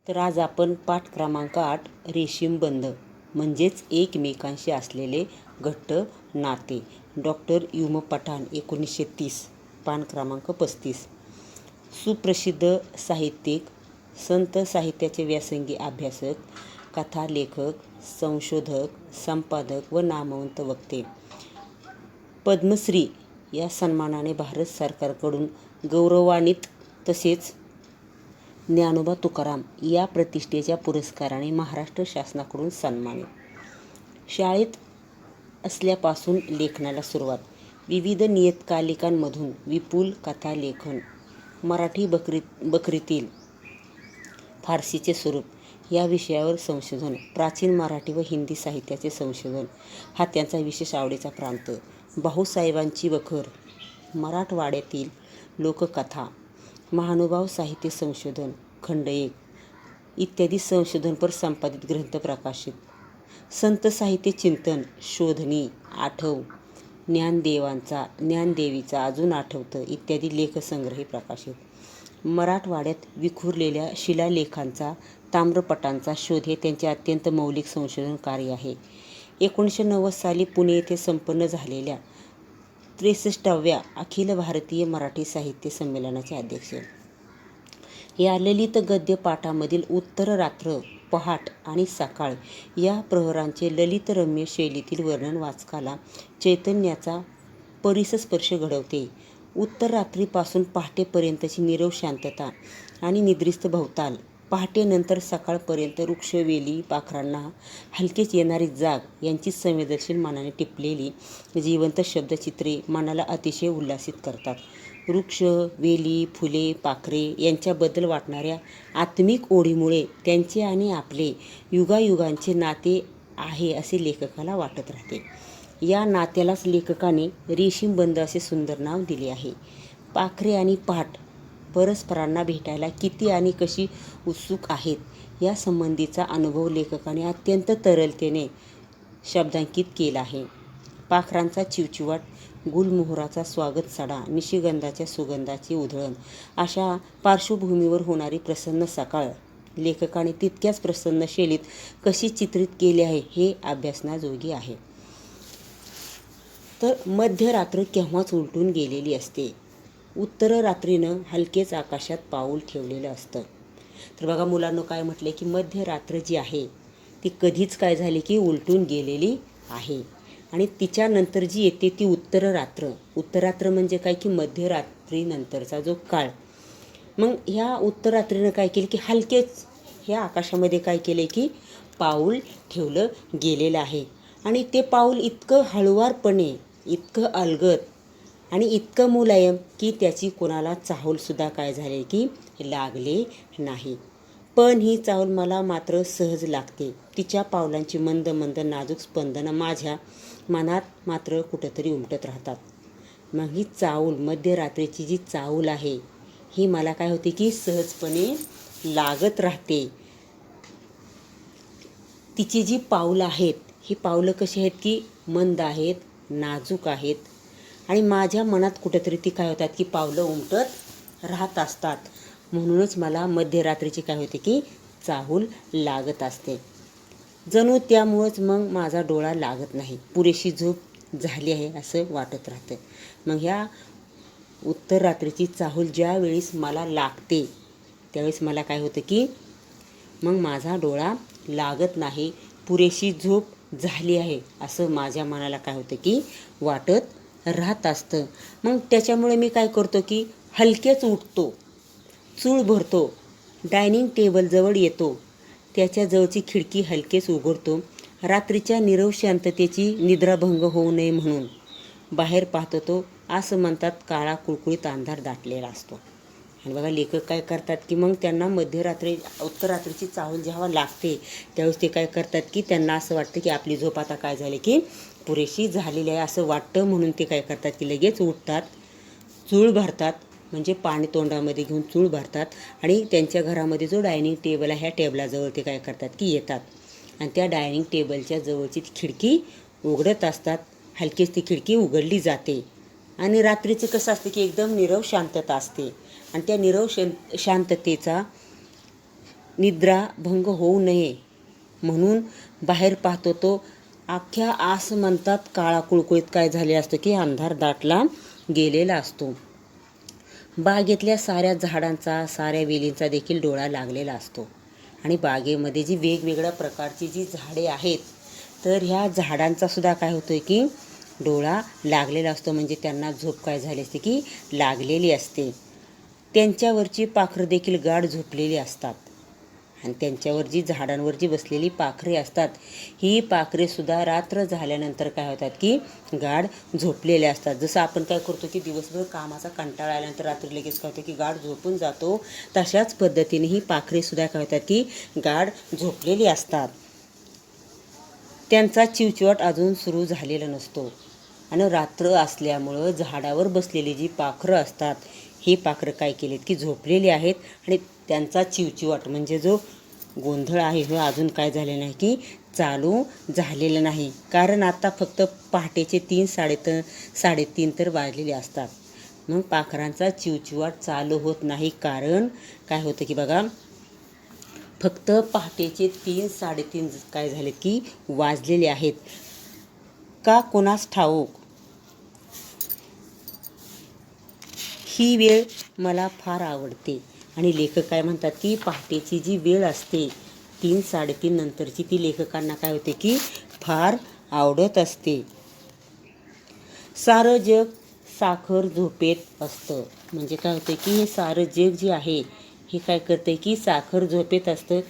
तर आज आपण पाठ क्रमांक 8 रेशीमबंध म्हणजेच एकमेकांशी असलेले घट्ट नाते, डॉक्टर युम पठाण 1930, पान क्रमांक 35. सुप्रसिद्ध साहित्यिक, संत साहित्याचे व्यासंगी अभ्यासक, कथा लेखक, संशोधक, संपादक व नामवंत वक्ते. पद्मश्री या सन्मानाने भारत सरकारकडून गौरवान्वित, तसेच ज्ञानोबा तुकाराम या प्रतिष्ठेच्या पुरस्काराने महाराष्ट्र शासनाकडून सन्मानित. शाळेत असल्यापासून लेखनाला सुरुवात. विविध नियतकालिकांमधून विपुल कथालेखन. मराठी बकरीतील फारसीचे स्वरूप या विषयावर संशोधन. प्राचीन मराठी व हिंदी साहित्याचे संशोधन हा त्यांचा विशेष आवडीचा प्रांत. भाऊसाहेबांची बखर, मराठवाड्यातील लोककथा, महानुभाव साहित्य संशोधन, खंड 1 इत्यादी संशोधनपर संपादित ग्रंथ प्रकाशित. संत साहित्य चिंतन, शोधणी, आठव, ज्ञानदेवीचा अजून आठवतं इत्यादी लेखसंग्रही प्रकाशित. मराठवाड्यात विखुरलेल्या शिलालेखांचा, ताम्रपटांचा शोध हे त्यांचे अत्यंत मौलिक संशोधन कार्य आहे. 1990 साली पुणे येथे संपन्न झालेल्या 63व्या अखिल भारतीय मराठी साहित्य संमेलनाचे अध्यक्ष. या ललित गद्य पाठामधील उत्तर, रात्र, पहाट आणि सकाळ या प्रहरांचे ललितरम्य शैलीतील वर्णन वाचकाला चैतन्याचा परिसस्पर्श घडवते. उत्तर रात्रीपासून पहाटेपर्यंतची नीरव शांतता आणि निद्रिस्त भवताल, पहाटेनंतर सकाळपर्यंत वृक्ष, वेली, पाखरांना हलकेच येणारी जाग यांची संवेदनशील मनाने टिपलेली जिवंत शब्दचित्रे मनाला अतिशय उल्हासित करतात. वृक्ष, वेली, फुले, पाखरे यांच्याबद्दल वाटणाऱ्या आत्मिक ओढीमुळे त्यांचे आणि आपले युगायुगांचे नाते आहे असे लेखकाला वाटत राहते. या नात्यालाच लेखकाने रेशीमबंध असे सुंदर नाव दिले आहे. पाखरे आणि पहाट परस्परांना भेटायला किती आणि कशी उत्सुक आहेत या संबंधीचा अनुभव लेखकाने अत्यंत तरलतेने शब्दांकित केला आहे. पाखरांचा चिवचिवाट, गुलमोहराचा स्वागत सडा, निशिगंधाच्या सुगंधाची उधळण अशा पार्श्वभूमीवर होणारी प्रसन्न सकाळ लेखकाने तितक्याच प्रसन्न शैलीत कशी चित्रित केली आहे हे अभ्यासनाजोगी आहे. तर मध्यरात्र केव्हाच उलटून गेलेली असते. उत्तर रात्रीनं हलकेच आकाशात पाऊल ठेवलेलं असतं. तर बघा मुलांनो, काय म्हटले की मध्यरात्र जी आहे ती कधीच काय झाली की उलटून गेलेली आहे. आणि तिच्यानंतर जी येते ती उत्तररात्र. उत्तररात्र म्हणजे काय की मध्यरात्रीनंतरचा जो काळ. मग ह्या उत्तररात्रीनं काय केलं की हलकेच ह्या आकाशामध्ये काय केलं की पाऊल ठेवलं गेलेलं आहे. आणि ते पाऊल इतकं हळुवारपणे, इतकं अलगद आणि इतकं मुलायम की त्याची कोणाला चाहूलसुद्धा काय झाले की लागले नाही. पण ही चाहूल मला मात्र सहज लागते. तिच्या पावलांची मंद मंद नाजूक स्पंदनं माझ्या मनात मात्र कुठंतरी उमटत राहतात. मग ही चाहूल, मध्यरात्रीची जी चाहूल आहे ही मला काय होते की सहजपणे लागत राहते. तिची जी पावलं आहेत ही पावलं कशी आहेत की मंद आहेत, नाजूक आहेत आणि माझ्या मनात कुठंतरी ती काय होतात की पावलं उमटत राहत असतात. म्हणूनच मला मध्यरात्रीची काय होते की चाहूल लागत असते. जणू त्यामुळंच मग माझा डोळा लागत नाही, पुरेशी झोप झाली आहे असं वाटत राहतं. मग ह्या उत्तर रात्रीची चाहूल ज्या वेळेस मला लागते त्यावेळेस मला काय होतं की मग माझा डोळा लागत नाही, पुरेशी झोप झाली आहे असं माझ्या मनाला काय होतं की वाटत राहत असतं. मग त्याच्यामुळे मी काय करतो की हलकेच उठतो, चूळ भरतो, डायनिंग टेबलजवळ येतो, त्याच्याजवळची खिडकी हलकेच उघडतो. रात्रीच्या नीरव शांततेची निद्राभंग होऊ नये म्हणून बाहेर पाहतो. तो असं म्हणतात काळा कुळकुळीत अंधार दाटलेला असतो. आणि बघा लेखक काय करतात की मग त्यांना उत्तररात्रीची चाहूल जेव्हा लागते त्यावेळेस ते काय करतात की त्यांना असं वाटतं की आपली झोप आता काय झाली की पुरेशी झालेली आहे असं वाटतं. म्हणून ते काय करतात की लगेच उठतात, चूळ भरतात, म्हणजे पाणी तोंडामध्ये घेऊन चूळ भरतात आणि त्यांच्या घरामध्ये जो डायनिंग टेबल आहे ह्या टेबलाजवळ ते काय करतात की येतात आणि त्या डायनिंग टेबलच्या जवळची ती खिडकी उघडत असतात. हलकीच ती खिडकी उघडली जाते आणि रात्रीचं कसं असतं की एकदम नीरव शांतता असते आणि त्या नीरव शांततेचा निद्राभंग होऊ नये म्हणून बाहेर पाहतो तो अख्ख्या आसमंतात काळा कुळकुळीत काय झाले असतं की अंधार दाटला गेलेला असतो. बागेतल्या साऱ्या झाडांचा, साऱ्या वेलींचा देखील डोळा लागलेला असतो. आणि बागेमध्ये जी वेगवेगळ्या प्रकारची जी झाडे आहेत, तर ह्या झाडांचा सुद्धा काय होतोय की डोळा लागलेला असतो. म्हणजे त्यांना झोप काय झाली असते की लागलेली असते. त्यांच्यावरची पाखरं देखील गाढ झोपलेली असतात. आणि त्यांच्यावर जी झाडांवर जी बसलेली पाखरे असतात, ही पाखरेसुद्धा रात्र झाल्यानंतर काय होतात की गाढ झोपलेले असतात. जसं आपण काय करतो की दिवसभर कामाचा कंटाळा आल्यानंतर रात्री लगेच काय होतं की गाढ झोपून जातो, तशाच पद्धतीने ही पाखरेसुद्धा काय होतात की गाढ झोपलेली असतात. त्यांचा चिवचिवाट अजून सुरू झालेला नसतो. आणि रात्र असल्यामुळं झाडावर बसलेली जी पाखरं असतात, ही पाखरं काय केलीत की झोपलेली आहेत. आणि त्यांचा चिवचिवाट म्हणजे जो गोंधळ आहे हे अजून काय झालेलं नाही की चालू झालेलं नाही. कारण आता फक्त पहाटेचे 3-3:30 तर वाजलेले असतात. मग पाखरांचा चिवचिवाट चालू होत नाही. कारण काय होतं की बघा, फक्त पहाटेचे 3-3:30 काय झाले की वाजलेले आहेत. का कोणास ठाऊक ही वेळ मला फार आवडते. आणि लेखक काय म्हणतात की पहाटेची जी वेळ असते 3-3:30 नंतरची, ती लेखकांना काय होते की फार आवडत असते. सारं जग साखर झोपेत असतं. म्हणजे काय होतं की हे सारं जग जे आहे हे काय करते की साखर झोपेत असतं.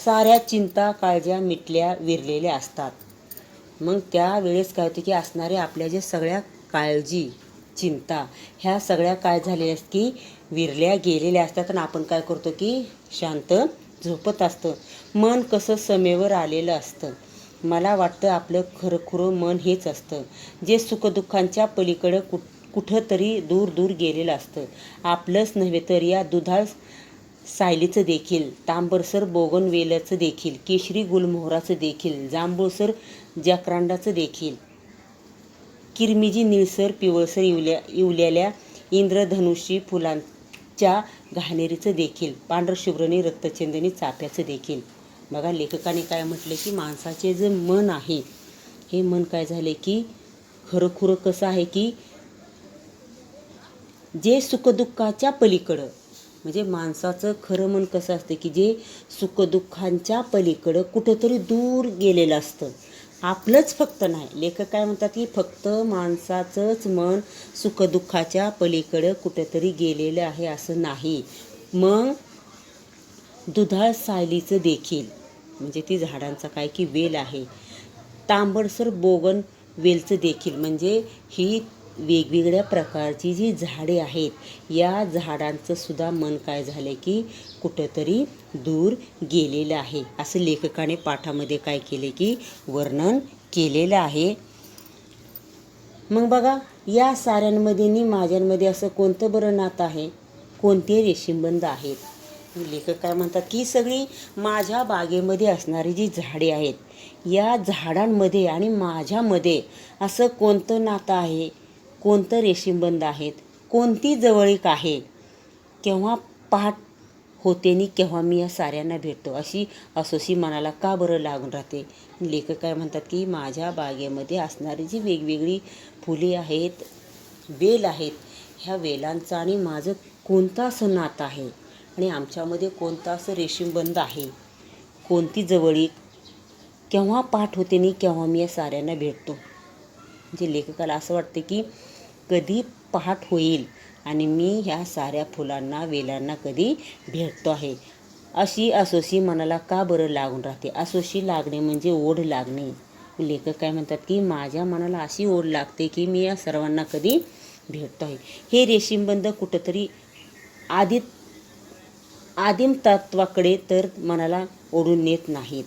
साऱ्या चिंता काळज्या मिटल्या विरलेल्या असतात. मग त्यावेळेस काय होतं की असणाऱ्या आपल्या ज्या सगळ्या काळजी, चिंता, ह्या सगळ्या काय झालेल्या असतात की विरल्या गेलेल्या असतात. आणि आपण काय करतो की शांत झोपत असतं. मन कसं समेवर आलेलं असतं. मला वाटतं आपलं खरंखुरं मन हेच असतं, जे सुखदुःखांच्या पलीकडं कुठं तरी दूर दूर गेलेलं असतं. आपलंच नव्हे तर या दुधाळ सायलीचं देखील, तांबरसर बोगनवेलाचं देखील, केशरी गुलमोहराचं देखील, जांभूळसर जाकरांडाचं देखील, किरमिजी निळसर पिवळसर इवलेल्या इंद्रधनुषी फुलांच्या घाणेरीचं देखील, पांढरशुभ्रनी रक्तचंदनी चाफ्याचं देखील. बघा, लेखकाने काय म्हटलं की माणसाचे जे मन आहे, हे मन काय झाले की खरंखुरं कसं आहे की जे सुखदुःखाच्या पलीकडं, म्हणजे माणसाचं खरं मन कसं असतं की जे सुखदुःखांच्या पलीकडं कुठंतरी दूर गेलेलं असतं. आपलंच फक्त नाही, लेखक काय म्हणतात की फक्त माणसाचंच मन सुखदुःखाच्या पलीकडं कुठंतरी गेलेलं आहे असं नाही. मग दुधाळ सायलीचं देखील, म्हणजे ती झाडांचा काय की वेल आहे, तांबडसर बोगन वेलचं देखील, म्हणजे ही वेगवेगळ्या प्रकारची जी झाडे आहेत, या झाडांचं सुद्धा मन काय झालं की कुठंतरी दूर गेलेलं आहे असं लेखकाने पाठामध्ये काय केले की वर्णन केलेलं आहे. मग बघा, या साऱ्यांमध्ये आणि माझ्यांमध्ये असं कोणतं बरं नातं आहे, कोणते रेशीमबंध आहेत. लेखक काय म्हणतात की सगळी माझ्या बागेमध्ये असणारी जी झाडे आहेत, या झाडांमध्ये आणि माझ्यामध्ये असं कोणतं नातं आहे, कोणतं रेशीमबंध आहेत, कोणती जवळीक आहे, केव्हा पहाट होते आणि केव्हा मी या साऱ्यांना भेटतो, अशी असोशी मनाला का बरं लागून राहते. लेखक काय म्हणतात की माझ्या बागेमध्ये असणारी जी वेगवेगळी फुले आहेत, वेल आहेत, ह्या वेलांचं आणि माझं कोणतं असं नातं आहे आणि आमच्यामध्ये कोणतं असं रेशीमबंध आहे, कोणती जवळीक, केव्हा पाठ होते आणि केव्हा मी या साऱ्यांना भेटतो. म्हणजे लेखकाला असं वाटते की कधी पहाट होईल आणि मी ह्या साऱ्या फुलांना, वेलांना कधी भेटतो आहे, अशी असोशी मनाला का बरं लागून राहते. असोशी लागणे म्हणजे ओढ लागणे. लेखक काय म्हणतात की माझ्या मनाला अशी ओढ लागते की मी या सर्वांना कधी भेटतो आहे. हे रेशीमबंध कुठंतरी आदिम तत्वाकडे तर मनाला ओढून नेत नाहीत.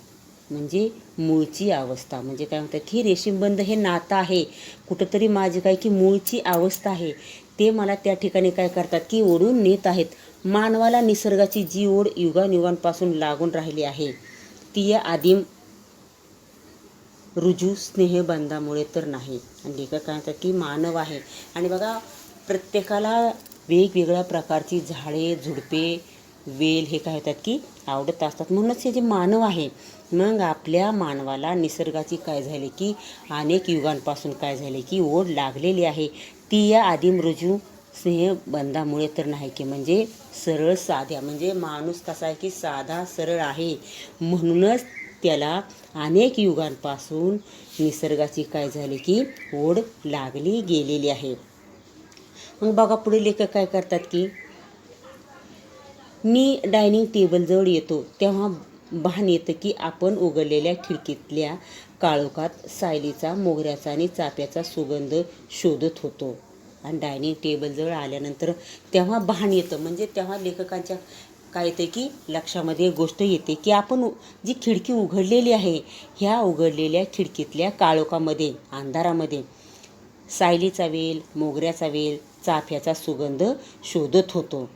म्हणजे मूळची अवस्था, म्हणजे काय म्हणतात की रेशीमबंध हे नातं आहे, कुठंतरी माझी काय की मूळची अवस्था आहे, ते मला त्या ठिकाणी काय करतात की ओढून नेत आहेत. मानवाला निसर्गाची जी ओढ युगानुयुगांपासून लागून राहिली आहे, ती या आदिम रुजू स्नेहबंधामुळे तर नाही. आणि लेखक काय म्हणतात की मानव आहे. आणि बघा, प्रत्येकाला वेगवेगळ्या प्रकारची झाडे, झुडपे वेल हे काय होतात की आवडत असतात. म्हणूनच हे जे मानव आहे, मग आपल्या मानवाला निसर्गाची काय झाली की अनेक युगांपासून काय झाले की ओढ लागलेली आहे. ती या आदिमृजू स्नेहबंधामुळे तर नाही की म्हणजे सरळ साध्या, म्हणजे माणूस कसा आहे की साधा सरळ आहे, म्हणूनच त्याला अनेक युगांपासून निसर्गाची काय झाली की ओढ लागली गेलेली आहे. मग बघा पुढे लेखक काय करतात की मी डायनिंग टेबलजवळ येतो तेव्हा भान येतं की आपण उघडलेल्या खिडकीतल्या काळोखात सायलीचा, मोगऱ्याचा आणि चाफ्याचा सुगंध शोधत होतो. आणि डायनिंग टेबलजवळ आल्यानंतर तेव्हा भान येतं, म्हणजे तेव्हा लेखकांच्या काय येते की लक्षामध्ये एक गोष्ट येते की आपण जी खिडकी उघडलेली आहे, ह्या उघडलेल्या खिडकीतल्या काळोखामध्ये, अंधारामध्ये सायलीचा वेल, मोगऱ्याचा वेल, चाफ्याचा सुगंध शोधत होतो.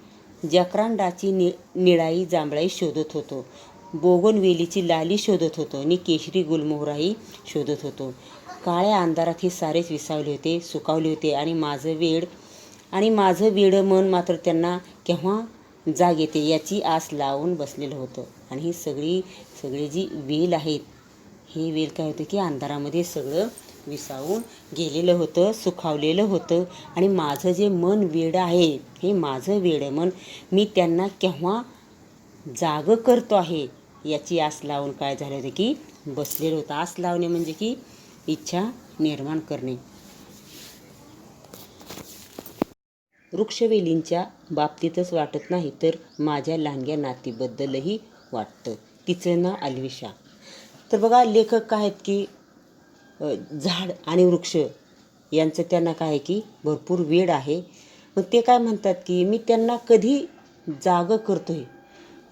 जक्रांडाची निळाई जांभळाई शोधत होतो. बोगनवेलीची लाली शोधत होतो आणि केशरी गुलमोहराही शोधत होतो. काळ्या अंधारात हे सारेच विसावले होते, सुकावले होते आणि माझं वेडं मन मात्र त्यांना केव्हा जाग येते याची आस लावून बसलेलं होतं. आणि ही सगळी जी वेल आहेत, हे वेल काय होतं की अंधारामध्ये सगळं विसावून गेलेलं होतं, सुखावलेलं होतं. आणि माझं जे मन वेडं आहे, हे माझं वेडं मन मी त्यांना केव्हा जाग करतो आहे याची आस लावून काय झालं होतं की बसलेलं होतं. आस लावणे म्हणजे की इच्छा निर्माण करणे. वृक्षवेलींच्या बाबतीतच वाटत नाही तर माझ्या लहानग्या नातीबद्दलही वाटतं. तिचं नाव अल्विशा. तर बघा लेखक काय आहेत की झाड आणि वृक्ष यांचं त्यांना काय आहे की भरपूर वेड आहे. मग ते काय म्हणतात की मी त्यांना कधी जागं करतोय,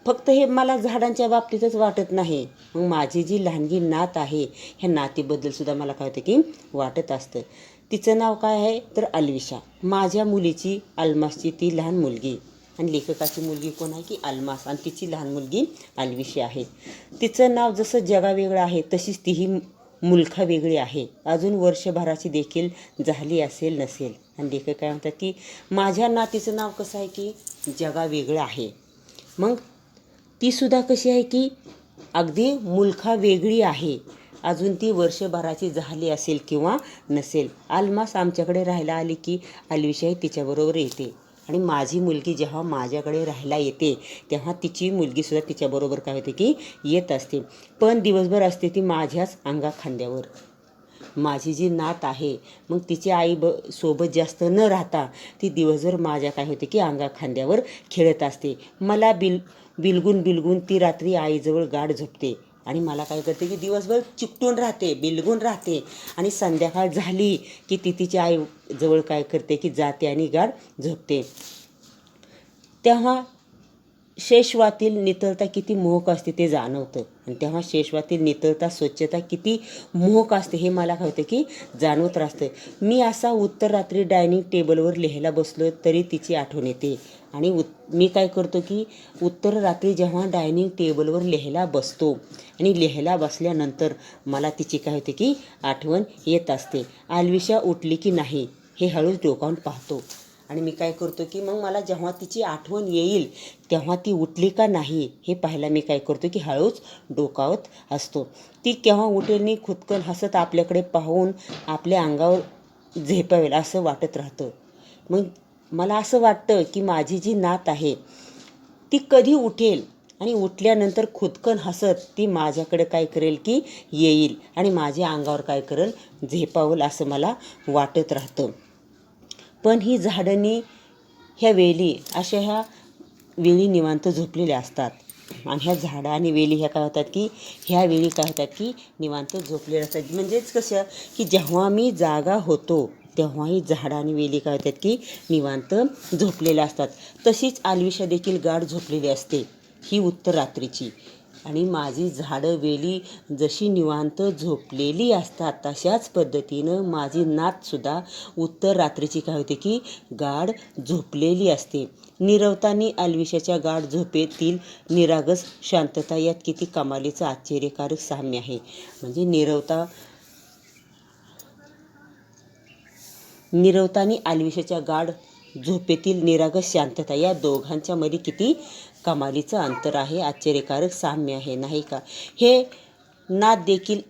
फक्त हे मला झाडांच्या बाबतीतच वाटत नाही, मग माझी जी लहानगी नात आहे ह्या नातीबद्दलसुद्धा मला काय होतं की वाटत असतं. तिचं नाव काय आहे तर अल्विशा. माझ्या मुलीची, अल्मासची ती लहान मुलगी, आणि लेखकाची मुलगी कोण आहे की अल्मास, आणि तिची लहान मुलगी अल्विशा आहे. तिचं नाव जसं जगावेगळं आहे तशीच तीही मुलखा वेगळी आहे. अजून वर्षभराची देखील झाली असेल नसेल. आणि लेखक काय म्हणतात की माझ्या नातीचं नाव कसं आहे की जगावेगळं आहे. मग तीसुद्धा कशी आहे की अगदी मुलखा वेगळी आहे. अजून ती वर्षभराची झाली असेल किंवा नसेल. अल्मास आमच्याकडे राहायला आली की अल्विशाही तिच्याबरोबर येते. आणि माझी मुलगी जेव्हा माझ्याकडे राहायला येते तेव्हा तिची मुलगीसुद्धा तिच्याबरोबर काय होते की येत असते. पण दिवसभर असते ती माझ्याच खांद्यावर. माझी जी नात आहे, मग तिची आई सोबत जास्त न राहता ती दिवसभर माझ्या काय होते की खांद्यावर खेळत असते. मला बिलगून ती रात्री आईजवळ गाढ झोपते आणि मला काय करते की दिवसभर चिकटून राहते, बिलगून राहते. आणि संध्याकाळ झाली की ती तिच्या आईजवळ काय करते की जाते आणि गाढ झोपते. तेव्हा शेषवातील नितळता किती मोहक असते ते जाणवतं. आणि तेव्हा शेषवातील नितळता, स्वच्छता किती मोहक असते हे मला काय होतं की जाणवत असतं. मी असा उत्तर रात्री डायनिंग टेबलवर लिहायला बसलो तरी तिची आठवण येते. आणि मी काय करतो की उत्तर रात्री जेव्हा डायनिंग टेबलवर लिहायला बसतो आणि लिहायला बसल्यानंतर मला तिची काय होते की आठवण येत असते. अल्विशा उठली की नाही हे हळूच डोकावून पाहतो. आणि मी काय करतो की मग मला जेव्हा तिची आठवण येईल तेव्हा ती उठली का नाही हे पाहायला मी काय करतो की हळूच डोकावत असतो. ती केव्हा उठेल आणि खुदकन हसत आपल्याकडे पाहून आपल्या अंगावर झेपावेल असं वाटत राहतं. मग मला असं वाटतं की माझी जी नात आहे ती कधी उठेल आणि उठल्यानंतर खुदकन हसत ती माझ्याकडे काय करेल की येईल आणि माझ्या अंगावर काय करेल, झेपावल असं मला वाटत राहतं. पण ही झाडणी, ह्या वेली अशा ह्या वेली निवांत झोपलेल्या असतात. आणि ह्या झाडं आणि वेली ह्या काय होतात की ह्या वेली काय होतात की निवांत झोपलेल्या असतात. म्हणजेच कसं की जेव्हा मी जागा होतो तेव्हाही झाडं आणि वेली काय होतात की निवांत झोपलेल्या असतात. तशीच अल्विशा देखील गाढ झोपलेली असते ही उत्तर रात्रीची. आणि माझी झाडं वेली जशी निवांत झोपलेली असतात तशाच पद्धतीनं माझी नातसुद्धा उत्तर रात्रीची काय होते की गाढ झोपलेली असते. नीरवतानी अल्विशाच्या गाढ झोपेतील निरागस शांतता यात किती कमालीचं आश्चर्यकारक साम्य आहे. म्हणजे निरवतानी अल्विशाच्या गाढ झोपेतील निरागस शांतता या दोघांच्या मध्ये किती कमालीचं अंतर आहे, आश्चर्यकारक साम्य आहे, नाही का? हे नात देखील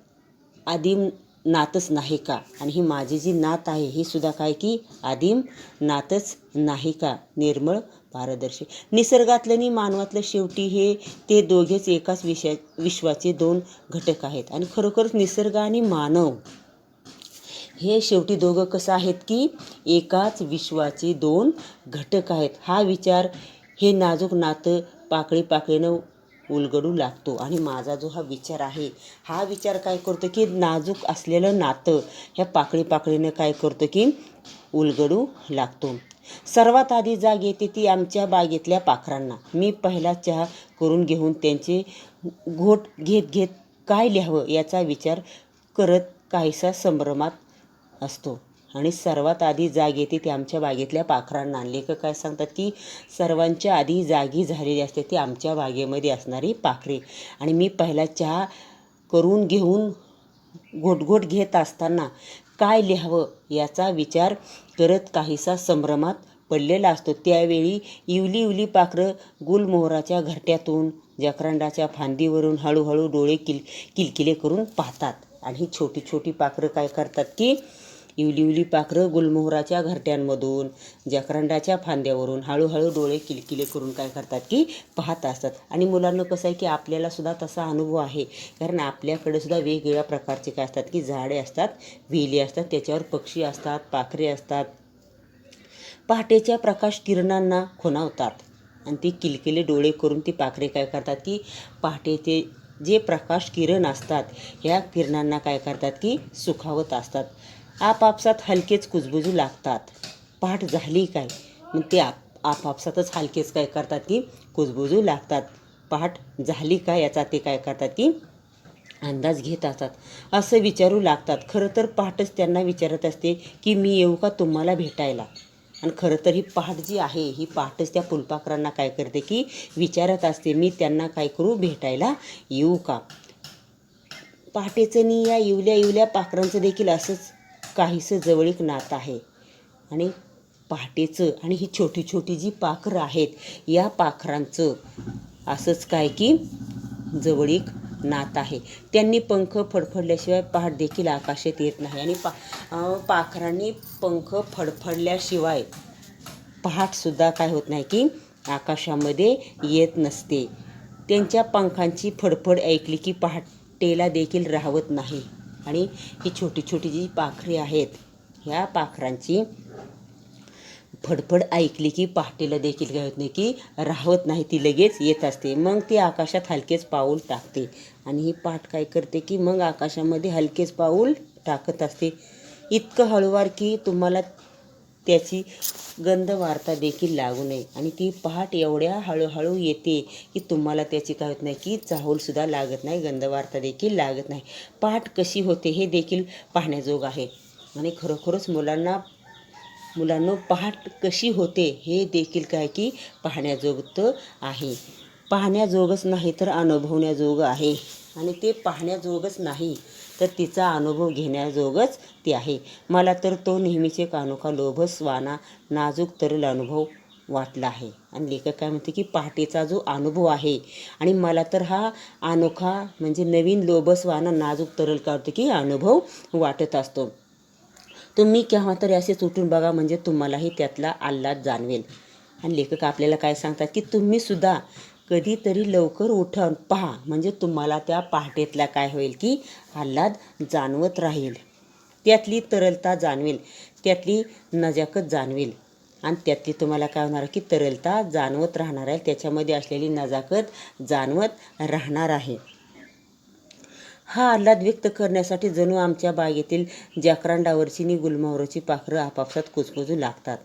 आदिम नातच नाही का? आणि ही माझी जी नात आहे ही सुद्धा काय की आदिम नातच नाही का? निर्मळ पारदर्शी निसर्गातलं आणि मानवातलं शेवटी हे ते दोघेच एकाच विश्वाचे दोन घटक आहेत. आणि खरोखरच निसर्ग आणि मानव हे शेवटी दोघं कसं आहेत की एकाच विश्वाचे दोन घटक आहेत. हा विचार हे नाजूक नातं पाकळी पाकळीनं उलगडू लागतो. आणि माझा जो हा विचार आहे हा विचार काय करतो की नाजूक असलेलं नातं ह्या पाकळी पाकळीनं काय करतो की उलगडू लागतो. सर्वात आधी जाग येते ती आमच्या बागेतल्या पाखरांना. मी पहिला चहा करून घेऊन त्यांचे घोट घेत घेत काय लिहावं याचा विचार करत काहीसा संभ्रमात असतो. आणि सर्वात आधी जाग येते ती आमच्या बागेतल्या पाखरांना. लेखक काय सांगतात की सर्वांच्या आधी जागी झालेली असते ती आमच्या बागेमध्ये असणारी पाखरे. आणि मी पहिला चहा करून घेऊन घोटघोट घेत असताना काय लिहावं याचा विचार करत काहीसा संभ्रमात पडलेला असतो. त्यावेळी इवली इवली पाखरं गुलमोहराच्या घरट्यातून जकरांडाच्या फांदीवरून हळूहळू डोळे किलकिले करून पाहतात. आणि ही छोटी छोटी पाखरं काय करतात की इवली इवली पाखरं गुलमोहराच्या घरट्यांमधून जकरांडाच्या फांद्यावरून हळूहळू डोळे किलकिले करून काय करतात की पाहत असतात. आणि मुलांना कसं आहे की आपल्याला सुद्धा तसा अनुभव आहे, कारण आपल्याकडे सुद्धा वेगवेगळ्या प्रकारचे काय असतात की झाडे असतात, वेली असतात, त्याच्यावर पक्षी असतात, पाखरे असतात. पहाटेच्या प्रकाश किरणांना खुणावतात आणि ती किलकिले डोळे करून ती पाखरे काय करतात की पहाटेचे जे प्रकाश किरण असतात ह्या किरणांना काय करतात की सुखावत असतात. आपापसात हलकेच कुजबुजू लागतात. पहाट झाली काय मग ते आपापसातच हलकेच काय करतात की कुजबुजू लागतात. पहाट झाली का याचा ते काय करतात की अंदाज घेत असतात. असं विचारू लागतात. खरं तर पहाटच त्यांना विचारत असते की मी येऊ का तुम्हाला भेटायला. आणि खरं तर ही पहाट जी आहे ही पहाटच त्या फुलपाखरांना काय करते की विचारत असते मी त्यांना काय करू भेटायला येऊ का. पहाटेचं आणि या इवल्या इवल्या पाखरांचं देखील असंच काहीसं जवळीक नातं आहे. आणि पहाटेचं आणि ही छोटी छोटी जी पाखरं आहेत या पाखरांचं असंच काय की जवळीक नातं आहे. त्यांनी पंख फडफडल्याशिवाय पहाट देखील आकाशात येत नाही. आणि पाखरांनी पंख फडफडल्याशिवाय पहाटसुद्धा काय होत नाही की आकाशामध्ये येत नसते. त्यांच्या पंखांची फडफड ऐकली की पहाटेला देखील राहवत नाही. आणि ही छोटी छोटी जी पाखरे आहेत ह्या पाखरांची फडफड ऐकली की पहाटेला देखील काय होत नाही की राहवत नाही, ती लगेच येत असते. मग ती आकाशात हलकेच पाऊल टाकते. आणि ही पहाट काय करते की मग आकाशामध्ये हलकेच पाऊल टाकत असते, इतकं हळूवार की तुम्हाला त्याची गंध वार्ता देखील लागू नये. आणि ती पहाट एवढ्या हळूहळू येते की तुम्हाला त्याची काय होत नाही की चाहूलसुद्धा लागत नाही, गंध वार्ता देखील लागत नाही. पहाट कशी होते हे देखील पाहण्याजोग आहे. आणि खरोखरच मुलांनो पहाट कशी होते हे देखील काय की पाहण्याजोगतं आहे. पाहण्याजोगच नाही तर अनुभवण्याजोगं आहे. आणि ते पाहण्याजोगच नाही तर तिचा अनुभव घेण्याजोगच ते आहे. मला तर तो नेहमीचे कानोखा लोभसवाना नाजूक तरल अनुभव वाटला आहे. आणि लेखक काय म्हणते की पहाटेचा जो अनुभव आहे आणि मला तर हा अनोखा म्हणजे नवीन लोभसवाना नाजूक तरल काढतो की अनुभव वाटत असतो. तुम्ही केव्हा तरी असेच उठून बघा म्हणजे तुम्हालाही त्यातला आल्हाद जाणवेल. आणि लेखक आपल्याला काय सांगतात की तुम्ही सुद्धा कधीतरी लवकर उठून पहा म्हणजे तुम्हाला त्या पहाटेतला काय होईल की आल्हाद जाणवत राहील, त्यातली तरलता जाणवेल, त्यातली नजाकत जाणवेल. आणि त्यातली तुम्हाला काय होणार की तरलता जाणवत राहणार आहे, त्याच्यामध्ये असलेली नजाकत जाणवत राहणार आहे. हा आल्हाद व्यक्त करण्यासाठी जणू आमच्या बागेतील जाकरांडावरची आणि गुलमोहराची पाखरं आपापसात कुजबुजू लागतात.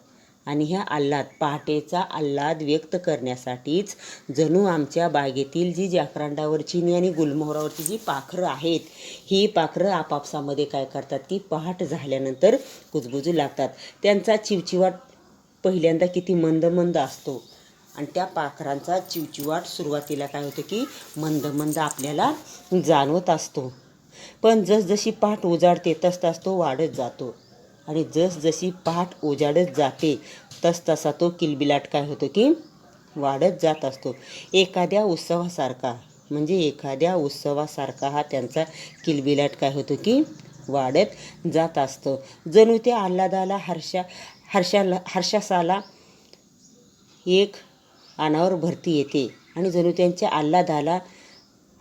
आणि ह्या पहाटेचा आल्हाद व्यक्त करण्यासाठीच जणू आमच्या बागेतील जी जाकरांडावरची आणि गुलमोहरावरची जी पाखरं आहेत ही पाखरं आपापसामध्ये काय करतात की पहाट झाल्यानंतर कुजबुजू लागतात. त्यांचा चिवचिवाट पहिल्यांदा किती मंद मंद असतो. आणि त्या पाखरांचा चिवचिवाट सुरुवातीला काय होतं की मंद मंद आपल्याला जाणवत असतो. पण जसजशी पहाट उजाडते तसतसा तो वाढत जातो. आणि जसजशी पहाट उजाडत जाते तसतसा तो किलबिलाट काय होतो की वाढत जात असतो. एखाद्या उत्सवासारखा हा त्यांचा किलबिलाट काय होतो की वाढत जात असतं. जणू त्या आल्हादाला हर्षासाला एक अनावर भरती येते आणि जणू त्यांच्या आल्हादाला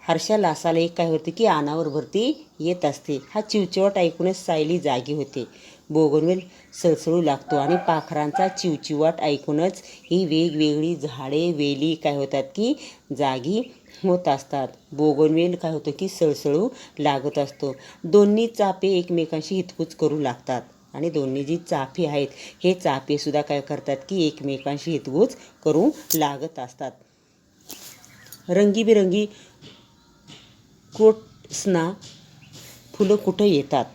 हर्षालासाला एक काय होते की अनावर भरती येत असते. हा चिवचिवाट ऐकूनच सायली जागी होते. बोगनवेल सळसळू लागतो आणि पाखरांचा चिवचिवाट ऐकूनच ही वेगवेगळी झाडे वेली काय होतात की जागी होत असतात. बोगनवेल काय होतं की सळसळू लागत असतो. दोन्ही चाफे एकमेकांशी हितगुज करू लागतात आणि दोन्ही जी चाफे आहेत हे चाफेसुद्धा काय करतात की एकमेकांशी हितगुज करू लागत असतात. रंगीबेरंगी क्रोटन्सना फुलं कुठं येतात.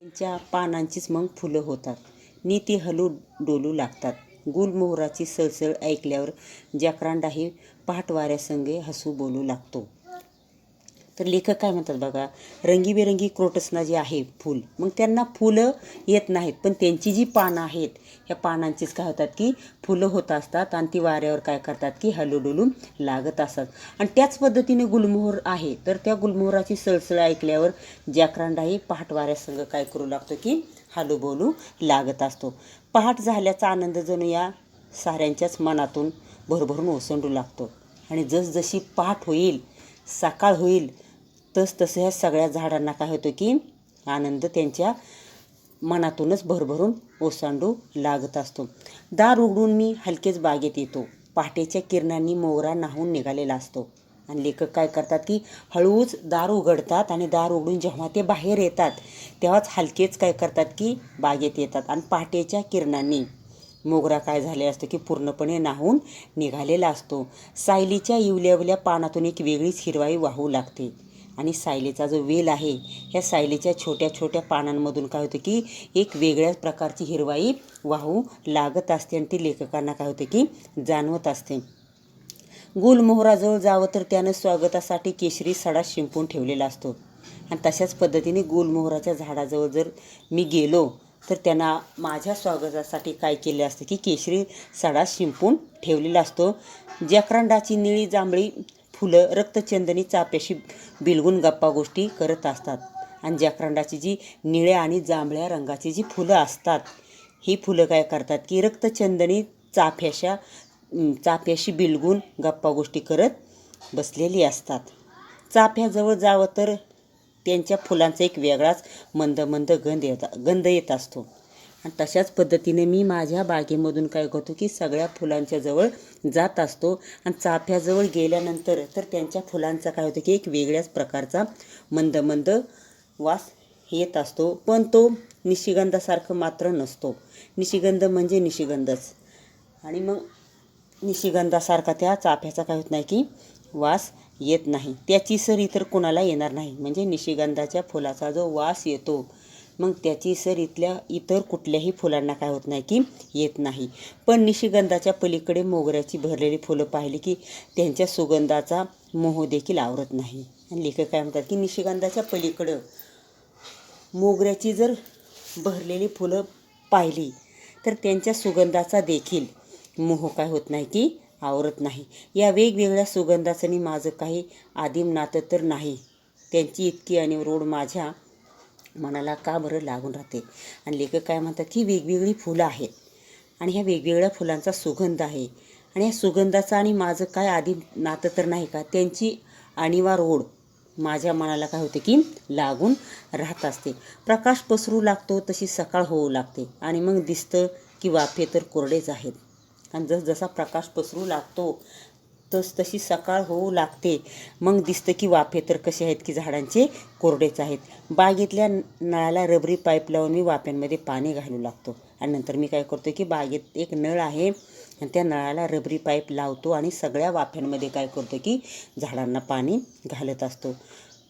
त्यांच्या पानांचीच मग फुलं होतात नि ती हलू डोलू लागतात. गुलमोहराची सळसळ ऐकल्यावर जॅकरांडाही पहाटवाऱ्यासंगे हसू बोलू लागतो. तर लेखक काय म्हणतात बघा, रंगीबेरंगी क्रोटन्सना जे आहे फूल, मग त्यांना फुलं येत नाहीत, पण त्यांची जी पानं आहेत ह्या पानांचीच काय होतात की फुलं होत असतात आणि ती वाऱ्यावर काय करतात की हलूडुलून लागत असतात. आणि त्याच पद्धतीने गुलमोहर आहे, तर त्या गुलमोहराची सळसळ ऐकल्यावर जॅकरांडाही पहाट वाऱ्यासंग काय करू लागतो की हलू बोलू लागत असतो. पहाट झाल्याचा आनंद जणू या साऱ्यांच्याच मनातून भरभरून ओसंडू लागतो आणि जसजशी पहाट होईल, सकाळ होईल, तसतसं ह्या सगळ्या झाडांना काय होतं की आनंद त्यांच्या मनातूनच भरभरून ओसांडू लागत असतो. दार उघडून मी हलकेच बागेत येतो. पहाटेच्या किरणांनी मोगरा न्हाऊन निघालेला असतो आणि लेखक काय करतात की हळूच दार उघडतात आणि दार उघडून जेव्हा ते बाहेर येतात तेव्हाच हलकेच काय करतात की बागेत येतात आणि पहाटेच्या किरणांनी मोगरा काय झाले असतो की पूर्णपणे न्हाऊन निघालेला असतो. सायलीच्या इवल्यावल्या पानातून एक वेगळीच हिरवाई वाहू लागते आणि सायलीचा जो वेल आहे ह्या सायलीच्या छोट्या छोट्या पानांमधून काय होतं की एक वेगळ्याच प्रकारची हिरवाई वाहू लागत असते आणि ती लेखकांना काय होते की जाणवत असते. गुलमोहराजवळ जावं तर त्यानं स्वागतासाठी केशरी सडा शिंपून ठेवलेला असतो आणि तशाच पद्धतीने गुलमोहराच्या झाडाजवळ जर मी गेलो तर त्यांना माझ्या स्वागतासाठी काय केले असते की केशरी सडा शिंपून ठेवलेला असतो. जॅकरांडाची निळी जांभळी फुलं रक्तचंदनी चाफ्याशी बिलगून गप्पा गोष्टी करत असतात आणि जॅकरांडाची जी निळ्या आणि जांभळ्या रंगाची जी फुलं असतात ही फुलं काय करतात की रक्तचंदनी चाफ्याशी बिलगून गप्पा गोष्टी करत बसलेली असतात. चाफ्याजवळ जावं तर त्यांच्या फुलांचा एक वेगळाच मंद मंद गंध येत असतो आणि तशाच पद्धतीने मी माझ्या बागेमधून काय करतो की सगळ्या फुलांच्या जवळ जात असतो आणि चाफ्याजवळ गेल्यानंतर तर त्यांच्या फुलांचा काय होतं की एक वेगळ्याच प्रकारचा मंद मंद वास येत असतो, पण तो निशिगंधासारखं मात्र नसतो. निशिगंध म्हणजे निशिगंधच आणि मग निशिगंधासारखा त्या चाफ्याचा काय होत नाही की वास येत नाही. त्याची सर इतर कोणाला येणार नाही. म्हणजे निशिगंधाच्या फुलाचा जो वास येतो मग त्याची सर इतर कुठल्याही फुलांना काय होत नाही की येत नाही. पण निशिगंधाच्या पलीकडे मोगऱ्याची भरलेली फुलं पाहिली की त्यांच्या सुगंधाचा मोह देखील आवरत नाही. आणि लेखक काय म्हणतात की निशिगंधाच्या पलीकडं मोगऱ्याची जर भरलेली फुलं पाहिली तर त्यांच्या सुगंधाचा देखील मोह काय होत नाही की आवरत नाही. या वेगवेगळ्या सुगंधाचं आणि माझं काही आदिम नातं तर नाही, त्यांची इतकी अनिवड माझ्या मनाला का बरं लागून राहते. आणि लेखक काय म्हणतात की वेगवेगळी फुलं आहेत आणि ह्या वेगवेगळ्या फुलांचा सुगंध आहे आणि ह्या सुगंधाचं आणि माझं काय आदिम नातं तर नाही का, त्यांची अनिवार्य ओढ माझ्या मनाला काय होते की लागून राहत असते. प्रकाश पसरू लागतो तशी सकाळ होऊ लागते आणि मग दिसतं की वाफे तर कोरडेच आहेत. आणि जसजसा प्रकाश पसरू लागतो तशी सकाळ होऊ लागते, मग दिसतं की वाफे तर कसे आहेत की झाडांचे कोरडेच आहेत. बागेतल्या नळाला रबरी पाईप लावून मी वाफ्यांमध्ये पाणी घालू लागतो आणि नंतर मी काय करतो की बागेत एक नळ आहे आणि त्या नळाला रबरी पाईप लावतो आणि सगळ्या वाफ्यांमध्ये काय करतो की झाडांना पाणी घालत असतो.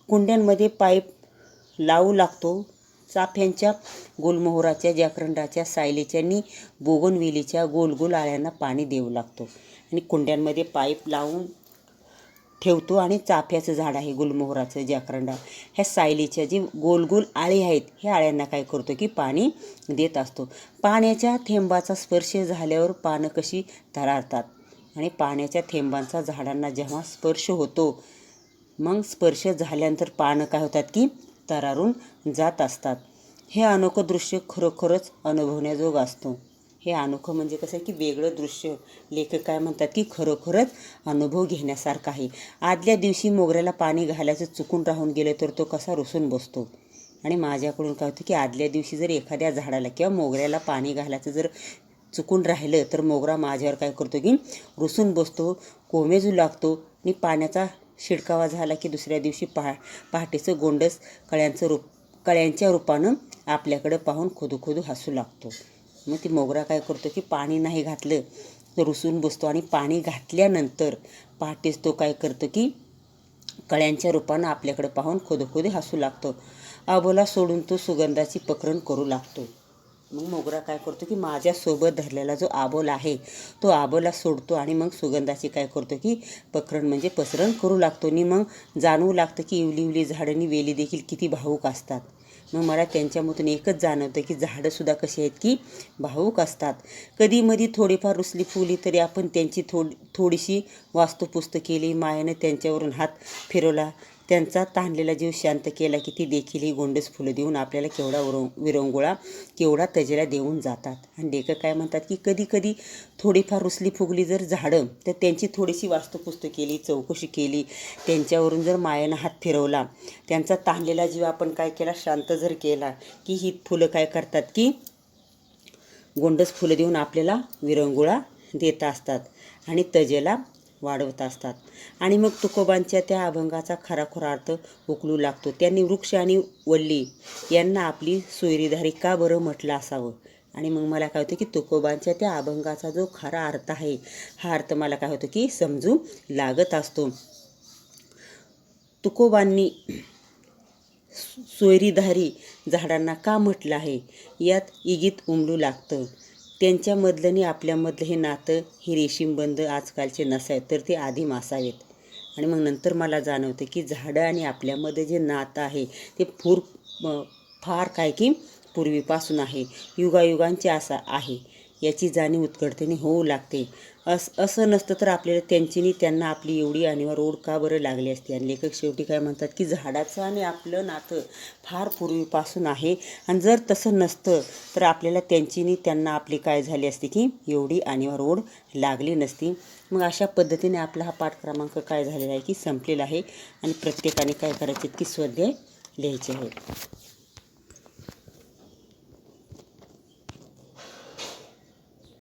कुंड्यांमध्ये पाईप लावू लागतो. चाफ्यांच्या, गुलमोहराच्या, जॅकरांडाच्या, सायलीच्या आणि बोगनवेलीच्या गोल गोल आळ्यांना पाणी देऊ लागतो आणि कुंड्यांमध्ये पाईप लावून ठेवतो आणि चाफ्याचं झाड आहे गुलमोहराचं जाकरंडा, ह्या सायलीच्या जी गोल गोल आळे आहेत ह्या आळ्यांना काय करतो की पाणी देत असतो. पाण्याच्या थेंबाचा स्पर्श झाल्यावर पानं कशी थरारतात आणि पाण्याच्या थेंबांचा झाडांना जेव्हा स्पर्श होतो मग स्पर्श झाल्यानंतर पानं काय होतात की तरारून जात असतात. हे अनोखं दृश्य खरोखरच अनुभवण्याजोग असतो. हे अनोखं म्हणजे कसं आहे की वेगळं दृश्य, लेखक काय म्हणतात की खरोखरच अनुभव घेण्यासारखं आहे. आदल्या दिवशी मोगऱ्याला पाणी घालायचं चुकून राहून गेलं तर तो कसा रुसून बसतो. आणि माझ्याकडून काय होतं की आदल्या दिवशी जर एखाद्या झाडाला किंवा मोगऱ्याला पाणी घालायचं जर चुकून राहिलं तर मोगरा माझ्यावर काय करतो की रुसून बसतो, कोमेजू लागतो आणि पाण्याचा शिडकावा झाला की दुसऱ्या दिवशी पहाटेचं गोंडस कळ्यांच्या रूपानं आपल्याकडं पाहून खोदू हसू लागतो. मग ती मोगरा काय करतो की पाणी नाही घातलं तर रुसून बसतो आणि पाणी घातल्यानंतर पहाटेच तो काय करतो की कळ्यांच्या रूपानं आपल्याकडे पाहून खोदू हसू लागतो. आबोला सोडून तो सुगंधाची पकरण करू लागतो. मग मोगरा काय करतो की माझ्यासोबत धरलेला जो आबोला आहे तो आबोला सोडतो आणि मग सुगंधाची काय करतो की पकरण म्हणजे पसरण करू लागतो. आणि मग जाणवू लागतं की इवली झाडं वेली देखील किती भावूक असतात. मग मला त्यांच्यामधून एकच जाणवतं की झाडंसुद्धा कशी आहेत की भावूक असतात. कधीमधी थोडीफार रुसली फुली तरी आपण त्यांची थोडीशी वास्तुपुस्त केली, मायेनं त्यांच्यावरून हात फिरवला, त्यांचा ताणलेला जीव शांत केला की ती देखील ही गोंडस फुलं देऊन आपल्याला केवढा विरंगुळा केवढा तजेला देऊन जातात. आणि लेखक काय म्हणतात की कधी थोडीफार रुसली फुगली जर झाडं तर त्यांची थोडीशी वास्तुपुस्त केली, चौकशी केली, त्यांच्यावरून जर मायेनं हात फिरवला, त्यांचा ताणलेला जीव आपण काय केला शांत जर केला की ही फुलं काय करतात की गोंडस फुलं देऊन आपल्याला विरंगुळा देत असतात आणि तजेला वाढवत असतात. आणि मग तुकोबांच्या त्या अभंगाचा खराखुरा अर्थ उकलू लागतो. त्यांनी वृक्ष आणि वल्ली यांना आपली सोयरीधारी का बरं म्हटलं असावं. आणि मग मला काय होतं की तुकोबांच्या त्या अभंगाचा जो खरा अर्थ आहे हा अर्थ मला काय होतं की समजू लागत असतो. तुकोबांनी सोयरीधारी झाडांना का म्हटलं आहे यात इंगित उमलू लागतं. त्यांच्यामधलं आणि आपल्यामधलं हे नातं हे रेशीमबंध आजकालचे नसावेत तर ते आदिम असावेत. आणि मग नंतर मला जाणवतं की झाडं आणि आपल्यामध्ये जे नातं आहे ते फार काय की पूर्वीपासून आहे, युगायुगांचे असं आहे याची जाणीव उत्कटतेने होऊ लागते. असं नसतं तर आपल्याला त्यांची त्यांना आपली एवढी अनिवार्य ओढ का बरं लागली असते. आणि लेखक शेवटी काय म्हणतात की झाडाचं आणि आपलं नातं फार पूर्वीपासून आहे आणि जर तसं नसतं तर आपल्याला त्यांची त्यांना आपली काय झाली असते की एवढी अनिवार्य ओढ लागली नसती. मग अशा पद्धतीने आपला हा पाठ क्रमांक काय झालेला आहे की संपलेला आहे आणि प्रत्येकाने काय करायचे की स्वाध्याय लिहायचे आहेत.